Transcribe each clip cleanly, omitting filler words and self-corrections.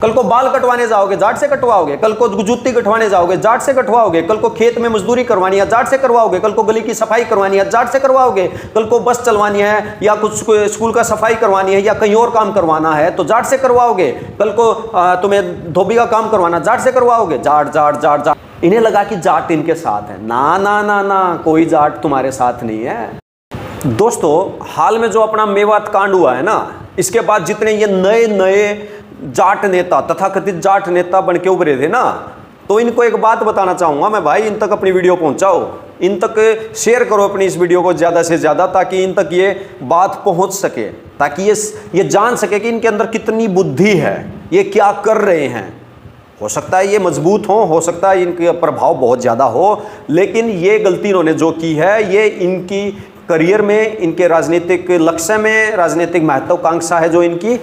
कल को बाल कटवाने जाओगे जाट से कटवाओगे, कल को जूती कटवाने जाओगे जाट से कटवाओगे, कल को खेत में मजदूरी करवानी है जाट से करवाओगे, कल को गली की सफाई करवानी है जाट से करवाओगे, कल को बस चलवानी है या कुछ स्कूल का सफाई करवानी है या कहीं और काम करवाना है तो जाट से करवाओगे, कल को तुम्हें धोबी का काम करवाना जाट से करवाओगे। जाट जाट जाट जाट, इन्हें लगा कि जाट इनके साथ है। ना ना ना ना, कोई जाट तुम्हारे साथ नहीं है। दोस्तों, हाल में जो अपना मेवात कांड हुआ है ना, इसके बाद जितने ये नए नए जाट नेता, तथाकथित जाट नेता बन के उभरे थे ना, तो इनको एक बात बताना चाहूंगा मैं, भाई इन तक अपनी वीडियो पहुंचाओ, इन तक शेयर करो अपनी इस वीडियो को ज़्यादा से ज़्यादा, ताकि इन तक ये बात पहुंच सके, ताकि ये जान सके कि इनके अंदर कितनी बुद्धि है, ये क्या कर रहे हैं। हो सकता है ये मजबूत हो सकता है इनका प्रभाव बहुत ज़्यादा हो, लेकिन ये गलती इन्होंने जो की है, ये इनकी करियर में, इनके राजनीतिक लक्ष्य में, राजनीतिक महत्वाकांक्षा है जो इनकी,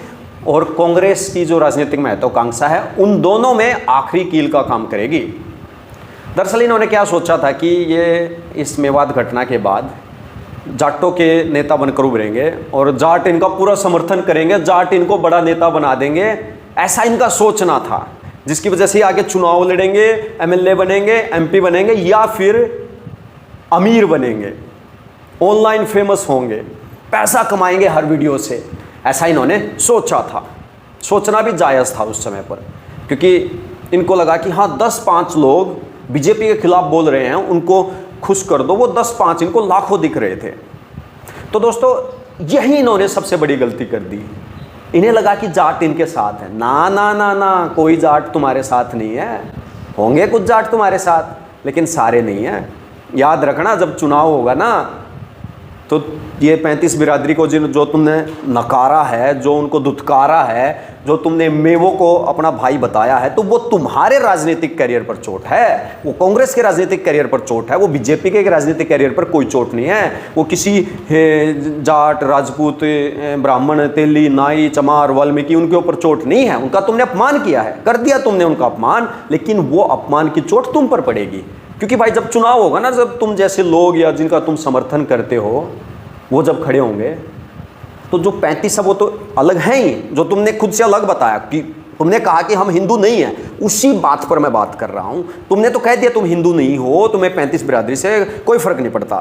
और कांग्रेस की जो राजनीतिक महत्वाकांक्षा है, उन दोनों में आखिरी कील का काम करेगी। दरअसल इन्होंने क्या सोचा था कि ये इस मेवात घटना के बाद जाटों के नेता बनकर उभरेंगे और जाट इनका पूरा समर्थन करेंगे, जाट इनको बड़ा नेता बना देंगे, ऐसा इनका सोचना था, जिसकी वजह से आगे चुनाव लड़ेंगे, एमएलए बनेंगे, एमपी बनेंगे या फिर अमीर बनेंगे, ऑनलाइन फेमस होंगे, पैसा कमाएंगे हर वीडियो से। ऐसा इन्होंने सोचा था, सोचना भी जायज़ था उस समय पर, क्योंकि इनको लगा कि हाँ 10-5 लोग बीजेपी के खिलाफ बोल रहे हैं, उनको खुश कर दो, वो 10-5 इनको लाखों दिख रहे थे। तो दोस्तों, यही इन्होंने सबसे बड़ी गलती कर दी। इन्हें लगा कि जाट इनके साथ है। ना ना ना ना, कोई जाट तुम्हारे साथ नहीं है। होंगे कुछ जाट तुम्हारे साथ, लेकिन सारे नहीं हैं। याद रखना, जब चुनाव होगा ना, तो ये 35 बिरादरी को जो तुमने नकारा है, जो उनको दुत्कारा है, जो तुमने मेवों को अपना भाई बताया है, तो वो तुम्हारे राजनीतिक करियर पर चोट है, वो कांग्रेस के राजनीतिक करियर पर चोट है, वो बीजेपी के राजनीतिक करियर पर कोई चोट नहीं है। वो किसी जाट, राजपूत, ब्राह्मण, तेली, नाई, चमार, वाल्मीकि, उनके ऊपर चोट नहीं है। उनका तुमने अपमान किया है, कर दिया तुमने उनका अपमान, लेकिन वो अपमान की चोट तुम पर पड़ेगी। क्योंकि भाई जब चुनाव होगा ना, जब तुम जैसे लोग या जिनका तुम समर्थन करते हो वो जब खड़े होंगे, तो जो 35 है वो तो अलग हैं ही, जो तुमने खुद से अलग बताया कि तुमने कहा कि हम हिंदू नहीं हैं, उसी बात पर मैं बात कर रहा हूं। तुमने तो कह दिया तुम हिंदू नहीं हो, तुम्हें 35 बिरादरी से कोई फर्क नहीं पड़ता,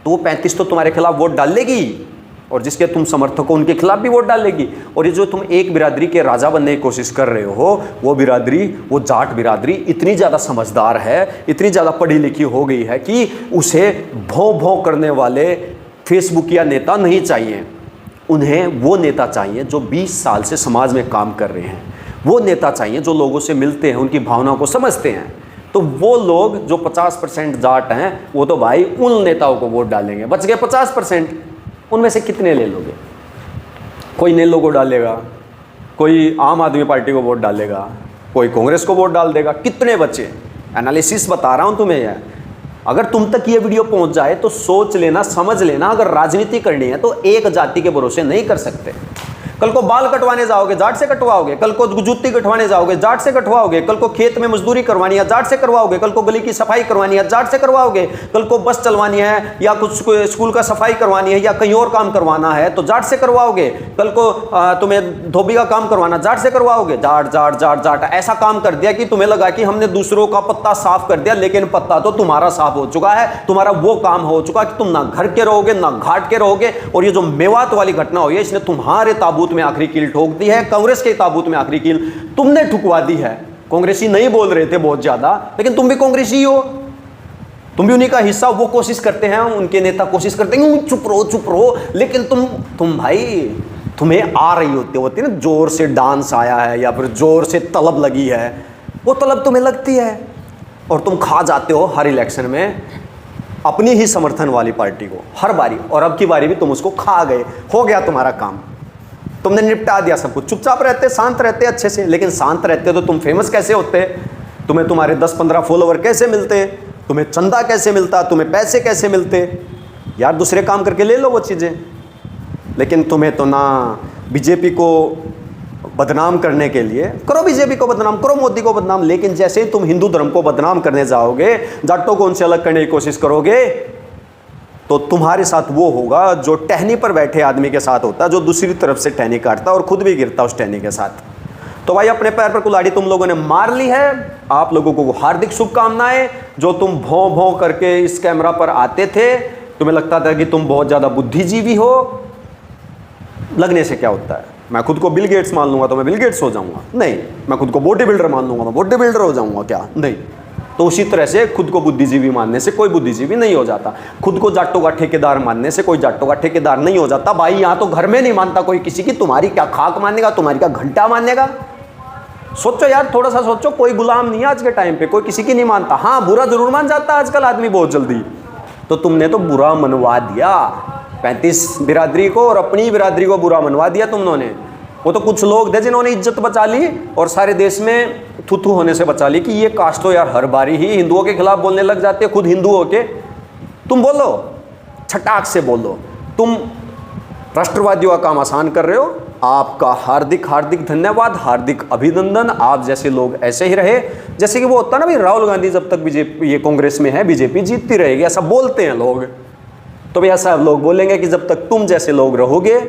तो वो 35 तो तुम्हारे खिलाफ वोट डालेगी, और जिसके तुम समर्थक हो उनके खिलाफ भी वोट डालेगी। और ये जो तुम एक बिरादरी के राजा बनने की कोशिश कर रहे हो, वो बिरादरी, वो जाट बिरादरी इतनी ज़्यादा समझदार है, इतनी ज़्यादा पढ़ी लिखी हो गई है कि उसे भौं भौं करने वाले फेसबुकिया नेता नहीं चाहिए। उन्हें वो नेता चाहिए जो 20 साल से समाज में काम कर रहे हैं, वो नेता चाहिए जो लोगों से मिलते हैं, उनकी भावनाओं को समझते हैं। तो वो लोग जो 50% जाट हैं, वो तो भाई उन नेताओं को वोट डालेंगे। बच गए 50%, उनमें से कितने ले लोगे? कोई नेलो को डालेगा, कोई आम आदमी पार्टी को वोट डालेगा, कोई कांग्रेस को वोट डाल देगा, कितने बचे? एनालिसिस बता रहा हूं तुम्हें यार। अगर तुम तक ये वीडियो पहुंच जाए तो सोच लेना, समझ लेना, अगर राजनीति करनी है तो एक जाति के भरोसे नहीं कर सकते। कल को बाल कटवाने जाओगे जाट से कटवाओगे, कल को जूती कटवाने जाओगे जाट से कटवाओगे, कल को खेत में मजदूरी करवानी है जाट से करवाओगे, कल को गली की सफाई करवानी है जाट से करवाओगे, कल को बस चलवानी है या कुछ स्कूल का सफाई करवानी है या कहीं और काम करवाना है तो जाट से करवाओगे, कल को तुम्हें धोबी का काम करवाना जाट से करवाओगे। जाट जाट जाट जाट, ऐसा काम कर दिया कि तुम्हें लगा कि हमने दूसरों का पत्ता साफ कर दिया, लेकिन पत्ता तो तुम्हारा साफ हो चुका है। तुम्हारा वो काम हो चुका कि तुम ना घर के रहोगे ना घाट के रहोगे। और ये जो मेवात वाली घटना हुई है, इसने तुम्हारे ताबूत में आखिरी कील ठोक दी है, कांग्रेस के ताबूत में आखिरी कील तुमने ठुकवा दी है। कांग्रेसी नहीं बोल रहे थे बहुत ज्यादा, लेकिन तुम भी कांग्रेसी हो, तुम भी उन्हीं का हिस्सा। वो कोशिश करते हैं, उनके नेता कोशिश करते हैं चुप रहो, लेकिन तुम भाई, तुम्हें आ रही होती ना, जोर से डांस आया है या फिर जोर से तलब लगी है, वो तलब तुम्हें लगती है और तुम खा जाते हो हर इलेक्शन में अपनी ही समर्थन वाली पार्टी को, हर बारी। और अब की बारी भी तुम उसको खा गए, हो गया तुम्हारा काम, तुमने निपटा दिया सब कुछ। चुपचाप रहते, शांत रहते अच्छे से, लेकिन शांत रहते तो तुम फेमस कैसे होते? तुम्हें तुम्हारे 10-15 फॉलोवर कैसे मिलते? तुम्हें चंदा कैसे मिलता? तुम्हें पैसे कैसे मिलते? यार दूसरे काम करके ले लो वो चीज़ें। लेकिन तुम्हें तो ना बीजेपी को बदनाम करने के लिए करो, बीजेपी को बदनाम करो, मोदी को बदनाम, लेकिन जैसे ही तुम हिंदू धर्म को बदनाम करने जाओगे, जाटों को उनसे अलग करने की कोशिश करोगे, तो तुम्हारे साथ वो होगा जो टहनी पर बैठे आदमी के साथ होता है, जो दूसरी तरफ से टहनी काटता और खुद भी गिरता उस टहनी के साथ। तो भाई अपने पैर पर कुल्हाड़ी तुम लोगों ने मार ली है। आप लोगों को हार्दिक शुभकामनाएं। जो तुम भौं भौं करके इस कैमरा पर आते थे, तुम्हें लगता था कि तुम बहुत ज्यादा बुद्धिजीवी हो। लगने से क्या होता है? मैं खुद को बिल गेट्स मान लूंगा तो मैं बिल गेट्स हो जाऊंगा? नहीं। मैं खुद को बॉडी बिल्डर मान लूंगा तो बॉडी बिल्डर हो जाऊंगा क्या? नहीं। तो उसी तरह से खुद को बुद्धिजीवी मानने से कोई बुद्धिजीवी नहीं हो जाता। खुद को जाटों का ठेकेदार मानने से कोई जाटों का ठेकेदार नहीं हो जाता। भाई यहाँ तो घर में नहीं मानता कोई किसी की, तुम्हारी क्या खाक मानेगा, तुम्हारी क्या घंटा मानेगा? सोचो यार, थोड़ा सा सोचो। कोई गुलाम नहीं है आज के टाइम पे, कोई किसी की नहीं मानता। हाँ, बुरा जरूर मान जाता आजकल आदमी बहुत जल्दी। तो तुमने तो बुरा मनवा दिया 35 बिरादरी को और अपनी बिरादरी को बुरा मनवा दिया तुम लोगों ने। वो तो कुछ लोग थे जिन्होंने इज्जत बचा ली और सारे देश में थू होने से बचा ली कि ये कास्ट तो यार हर बारी ही हिंदुओं के खिलाफ बोलने लग जाते हैं। खुद हिंदू होके तुम बोलो, छटाक से बोलो। तुम राष्ट्रवादियों का काम आसान कर रहे हो। आपका हार्दिक हार्दिक धन्यवाद, हार्दिक अभिनंदन। आप जैसे लोग ऐसे ही रहे। जैसे कि वो होता ना भाई, राहुल गांधी जब तक बीजेपी ये कांग्रेस में है बीजेपी जीतती रहेगी, ऐसा बोलते हैं लोग। तो भाई ऐसा लोग बोलेंगे कि जब तक तुम जैसे लोग रहोगे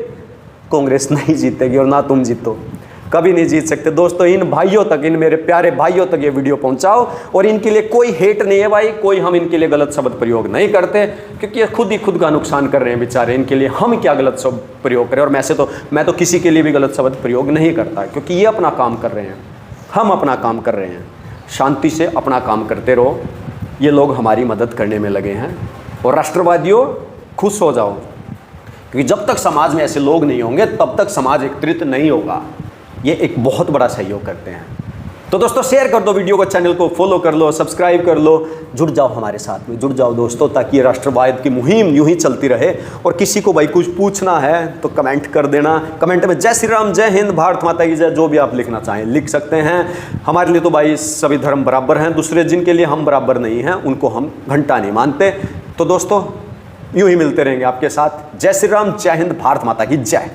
कांग्रेस नहीं जीतेगी और ना तुम जीतो, कभी नहीं जीत सकते। दोस्तों, इन भाइयों तक, इन मेरे प्यारे भाइयों तक ये वीडियो पहुंचाओ। और इनके लिए कोई हेट नहीं है भाई, कोई हम इनके लिए गलत शब्द प्रयोग नहीं करते, क्योंकि ये खुद ही खुद का नुकसान कर रहे हैं बेचारे। इनके लिए हम क्या गलत शब्द प्रयोग करें? और मैं तो किसी के लिए भी गलत शब्द प्रयोग नहीं करता, क्योंकि ये अपना काम कर रहे हैं, हम अपना काम कर रहे हैं। शांति से अपना काम करते रहो। ये लोग हमारी मदद करने में लगे हैं। और राष्ट्रवादियों, खुश हो जाओ, क्योंकि जब तक समाज में ऐसे लोग नहीं होंगे तब तक समाज एकत्रित नहीं होगा। ये एक बहुत बड़ा सहयोग करते हैं। तो दोस्तों, शेयर कर दो वीडियो को, चैनल को फॉलो कर लो, सब्सक्राइब कर लो, जुड़ जाओ हमारे साथ में, जुड़ जाओ दोस्तों, ताकि ये राष्ट्रवाद की मुहिम यूं ही चलती रहे। और किसी को भाई कुछ पूछना है तो कमेंट कर देना। कमेंट में जय श्री राम, जय हिंद, भारत माता की जय, जो भी आप लिखना चाहें लिख सकते हैं। हमारे लिए तो भाई सभी धर्म बराबर हैं। दूसरे जिनके लिए हम बराबर नहीं हैं उनको हम घंटा नहीं मानते। तो दोस्तों, यूं ही मिलते रहेंगे आपके साथ। जय श्री राम, जय हिंद, भारत माता की जय।